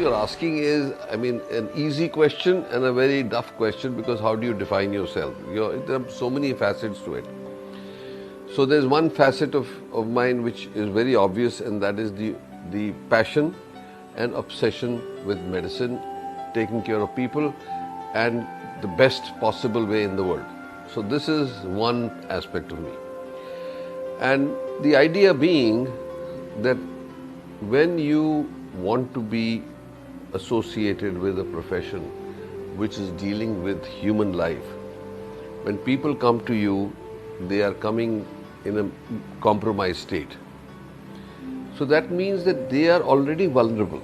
you're asking is, I mean, an easy question and a very tough question, because how do you define yourself? There are so many facets to it. So there's one facet of mine which is very obvious, and that is the passion and obsession with medicine, taking care of people, and the best possible way in the world. So this is one aspect of me. And the idea being that when you want to be associated with a profession which is dealing with human life, when people come to you, they are coming in a compromised state. So that means that they are already vulnerable.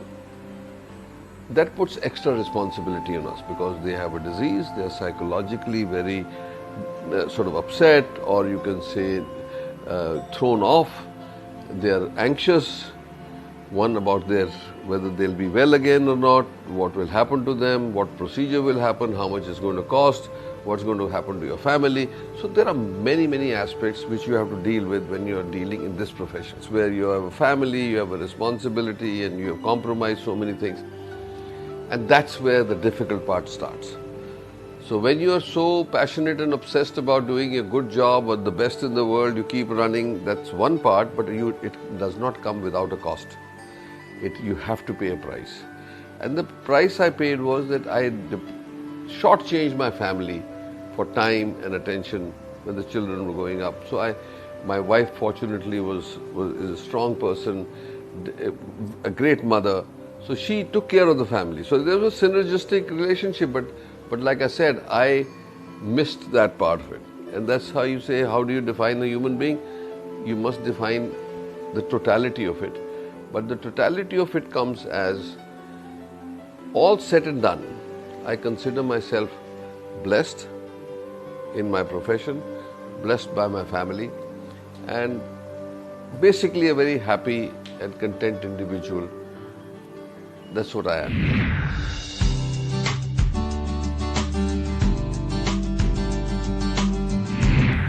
That puts extra responsibility on us, because they have a disease, they are psychologically very sort of upset, or you can say thrown off, they are anxious, one about whether they'll be well again or not, what will happen to them, what procedure will happen, how much it's going to cost, what's going to happen to your family. So there are many, many aspects which you have to deal with when you are dealing in this profession, where you have a family, you have a responsibility, and you have compromised so many things. And that's where the difficult part starts. So when you are so passionate and obsessed about doing a good job or the best in the world, you keep running, that's one part, but it does not come without a cost. You have to pay a price. And the price I paid was that I shortchanged my family for time and attention when the children were growing up. So my wife fortunately is a strong person, a great mother. So she took care of the family. So there was a synergistic relationship, but like I said, I missed that part of it. And that's how you say, how do you define a human being? You must define the totality of it. But the totality of it comes as, all said and done, I consider myself blessed in my profession, blessed by my family, and basically a very happy and content individual. That's what I am.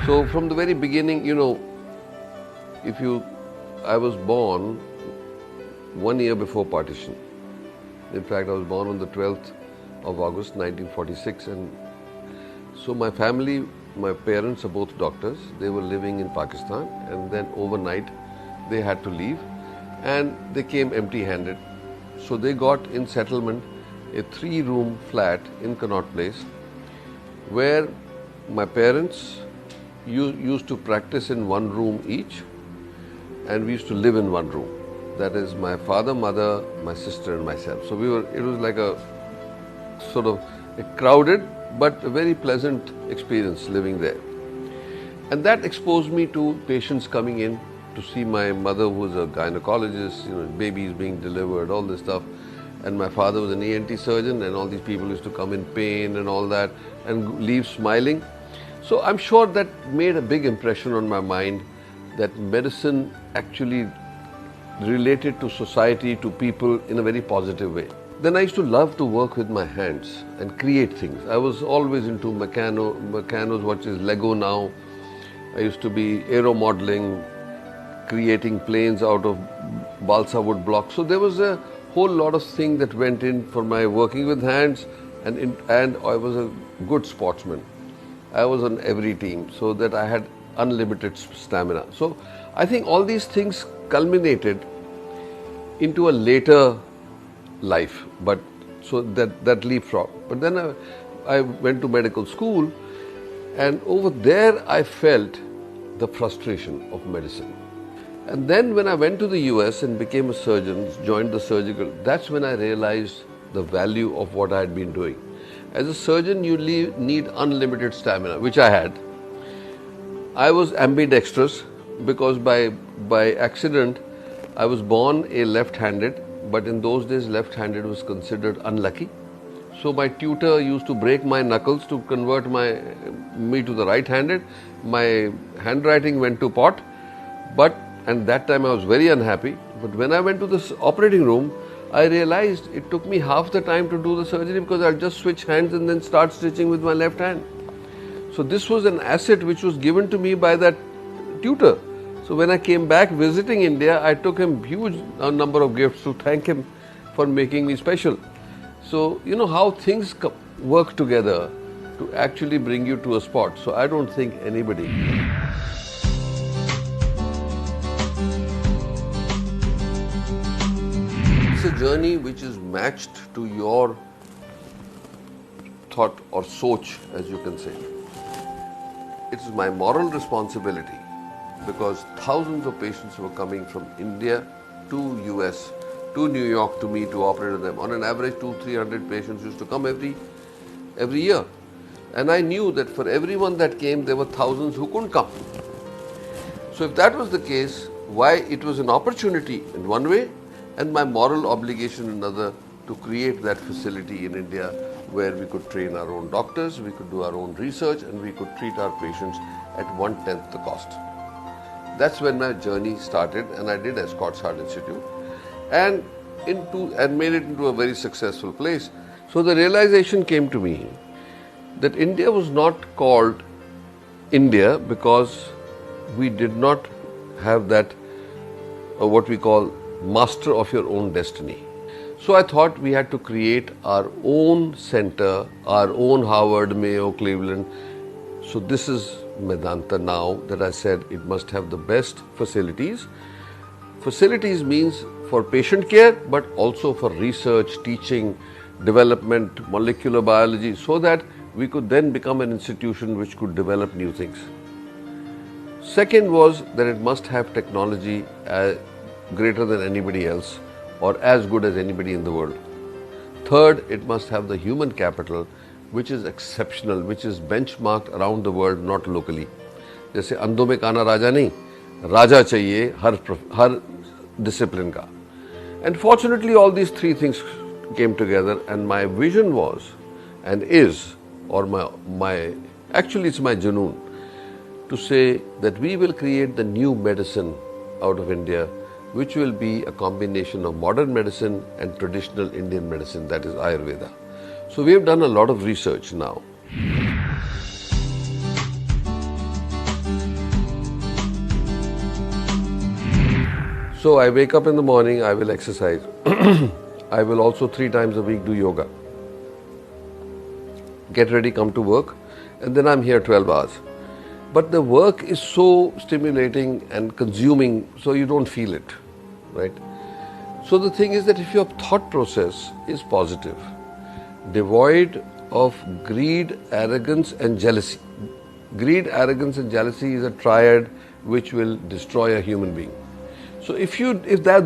So from the very beginning, I was born 1 year before partition. In fact, I was born on the 12th of August 1946, and so my family, my parents are both doctors. They were living in Pakistan, and then overnight they had to leave, and they came empty-handed. So they got in settlement a 3-room flat in Connaught Place, where my parents used to practice in 1 room each, and we used to live in 1 room. That is my father, mother, my sister, and myself. So it was like a sort of a crowded but a very pleasant experience living there. And that exposed me to patients coming in to see my mother, who was a gynecologist, babies being delivered, all this stuff. And my father was an ENT surgeon, and all these people used to come in pain and all that and leave smiling. So I'm sure that made a big impression on my mind, that medicine actually related to society, to people in a very positive way. Then I used to love to work with my hands and create things. I was always into mechanos, what is Lego now. I used to be aero modeling, creating planes out of balsa wood blocks. So there was a whole lot of things that went in for my working with hands, and I was a good sportsman. I was on every team, so that I had unlimited stamina. So I think all these things culminated into a later life, but so that leapfrog. But then I went to medical school, and over there I felt the frustration of medicine. And then when I went to the US and became a surgeon, joined the surgical, that's when I realized the value of what I had been doing. As a surgeon, you need unlimited stamina, which I had. I was ambidextrous because by accident I was born a left-handed, but in those days left-handed was considered unlucky. So my tutor used to break my knuckles to convert me to the right-handed. My handwriting went to pot, and that time I was very unhappy. But when I went to this operating room, I realized it took me half the time to do the surgery, because I'll just switch hands and then start stitching with my left hand. So this was an asset which was given to me by that tutor. So when I came back visiting India, I took him huge number of gifts to thank him for making me special. So, you know how things work together to actually bring you to a spot. So, I don't think anybody. It's a journey which is matched to your thought or soch, as you can say. It is my moral responsibility because thousands of patients were coming from India to US, to New York to me to operate on them. On an average, 200-300 patients used to come every year. And I knew that for everyone that came, there were thousands who couldn't come. So if that was the case, why it was an opportunity in one way and my moral obligation in another to create that facility in India where we could train our own doctors, we could do our own research, and we could treat our patients at 1/10 the cost. That's when my journey started, and I did Escorts Heart Institute and made it into a very successful place. So the realization came to me that India was not called India because we did not have that what we call master of your own destiny. So I thought we had to create our own center, our own Harvard, Mayo, Cleveland. So this is Medanta now that I said it must have the best facilities. Facilities means for patient care, but also for research, teaching, development, molecular biology, so that we could then become an institution which could develop new things. Second was that it must have technology greater than anybody else or as good as anybody in the world. Third, it must have the human capital which is exceptional, which is benchmarked around the world, not locally. जैसे अंधों में काना राजा नहीं, राजा चाहिए हर discipline का. And fortunately all these three things came together, and my vision was and is, or actually it's my junoon, to say that we will create the new medicine out of India, which will be a combination of modern medicine and traditional Indian medicine, that is Ayurveda. So we have done a lot of research now. So I wake up in the morning, I will exercise. I will also 3 times a week do yoga. Get ready, come to work, and then I'm here 12 hours. But the work is so stimulating and consuming, so you don't feel it, right? So the thing is that if your thought process is positive, devoid of greed, arrogance and jealousy. Greed, arrogance and jealousy is a triad which will destroy a human being. So if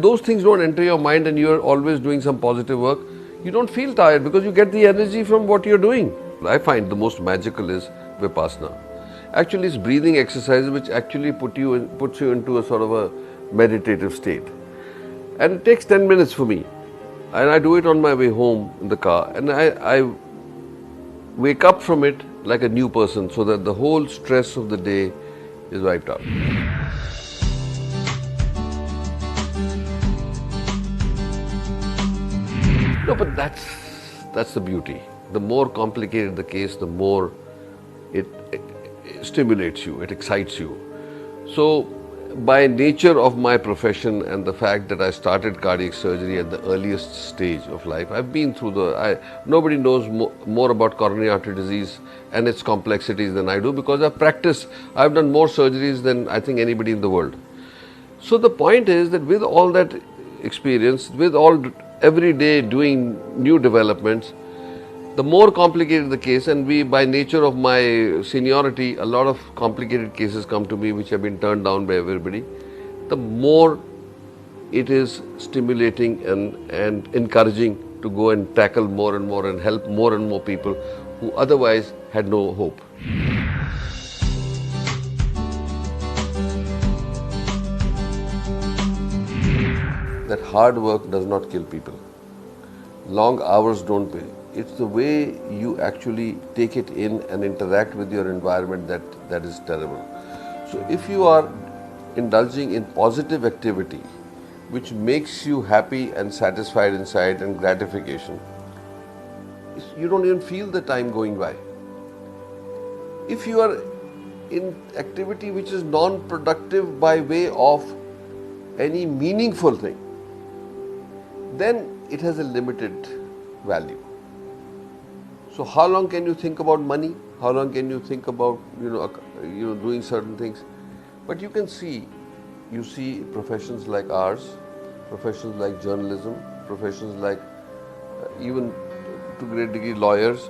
those things don't enter your mind and you're always doing some positive work, you don't feel tired because you get the energy from what you're doing. I find the most magical is Vipassana. Actually, it's breathing exercises which actually puts you into a sort of a meditative state. And it takes 10 minutes for me. And I do it on my way home in the car. And I wake up from it like a new person so that the whole stress of the day is wiped out. No, but that's the beauty. The more complicated the case, the more it stimulates you, it excites you. So, by nature of my profession and the fact that I started cardiac surgery at the earliest stage of life, I've been through nobody knows more about coronary artery disease and its complexities than I do because I've done more surgeries than I think anybody in the world. So the point is that with all that experience, every day doing new developments, the more complicated the case, and by nature of my seniority, a lot of complicated cases come to me which have been turned down by everybody, the more it is stimulating and encouraging to go and tackle more and more and help more and more people who otherwise had no hope. That hard work does not kill people. Long hours don't pay. It's the way you actually take it in and interact with your environment that is terrible. So if you are indulging in positive activity, which makes you happy and satisfied inside and gratification, you don't even feel the time going by. If you are in activity which is non-productive by way of any meaningful thing, then it has a limited value. So how long can you think about money? How long can you think about doing certain things? But you can see, you see professions like ours, professions like journalism, professions like even to a great degree lawyers.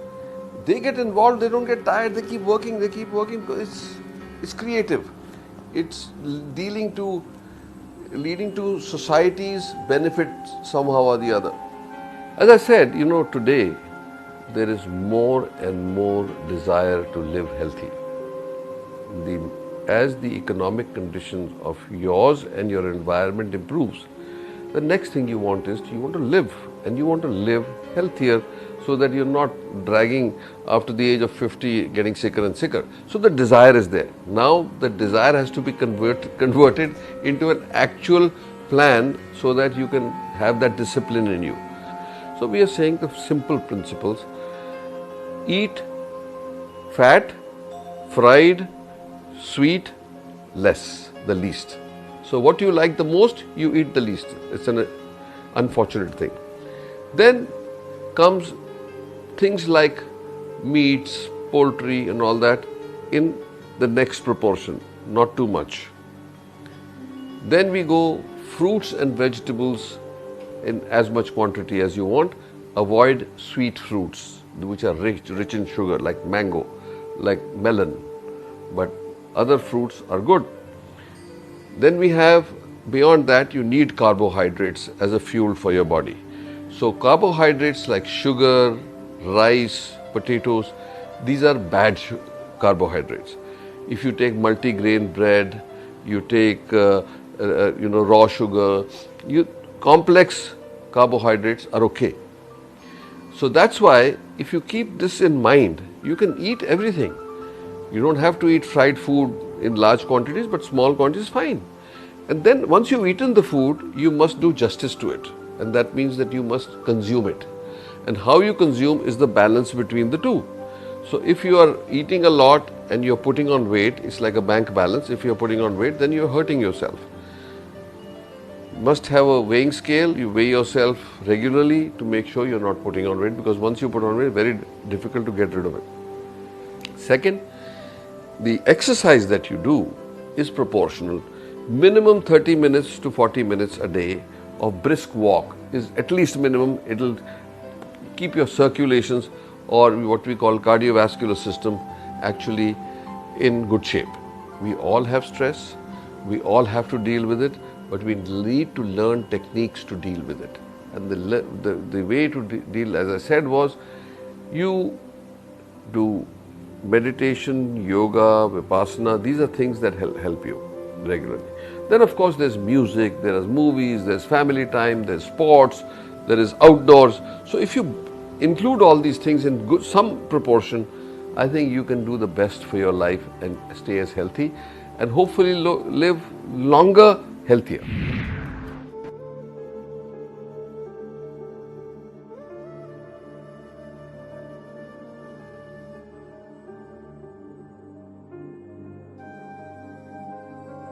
They get involved. They don't get tired. They keep working. They keep working because it's creative. It's leading to society's benefit somehow or the other. As I said, today there is more and more desire to live healthy. As the economic conditions of yours and your environment improves, the next thing you want is you want to live, and you want to live healthier so that you're not dragging after the age of 50 getting sicker and sicker. So the desire is there. Now the desire has to be converted into an actual plan so that you can have that discipline in you. So we are saying the simple principles: eat fat, fried, sweet, less, the least. So what you like the most, you eat the least. It's an unfortunate thing. Then comes things like meats, poultry and all that in the next proportion, not too much. Then we go fruits and vegetables in as much quantity as you want. Avoid sweet fruits which are rich in sugar, like mango, like melon, but other fruits are good. Then we have, beyond that, you need carbohydrates as a fuel for your body. So carbohydrates like sugar, rice, potatoes, these are bad carbohydrates. If you take multigrain bread, you take raw sugar, complex carbohydrates are okay. So that's why if you keep this in mind, you can eat everything. You don't have to eat fried food in large quantities, but small quantities is fine. And then once you've eaten the food, you must do justice to it. And that means that you must consume it. And how you consume is the balance between the two. So if you are eating a lot and you're putting on weight, it's like a bank balance. If you're putting on weight, then you're hurting yourself. You must have a weighing scale. You weigh yourself regularly to make sure you're not putting on weight, because once you put on weight, very difficult to get rid of it. Second, the exercise that you do is proportional. Minimum 30 minutes to 40 minutes a day of brisk walk is at least minimum. It'll keep your circulations, or what we call cardiovascular system, actually in good shape. We all have stress. We all have to deal with it, but we need to learn techniques to deal with it. And the way to deal, as I said, was you do meditation, yoga, vipassana. These are things that help you regularly. Then of course there's music, there is movies, there's family time, there's sports, there is outdoors. So if you include all these things in some proportion, I think you can do the best for your life and stay as healthy and hopefully live longer, healthier.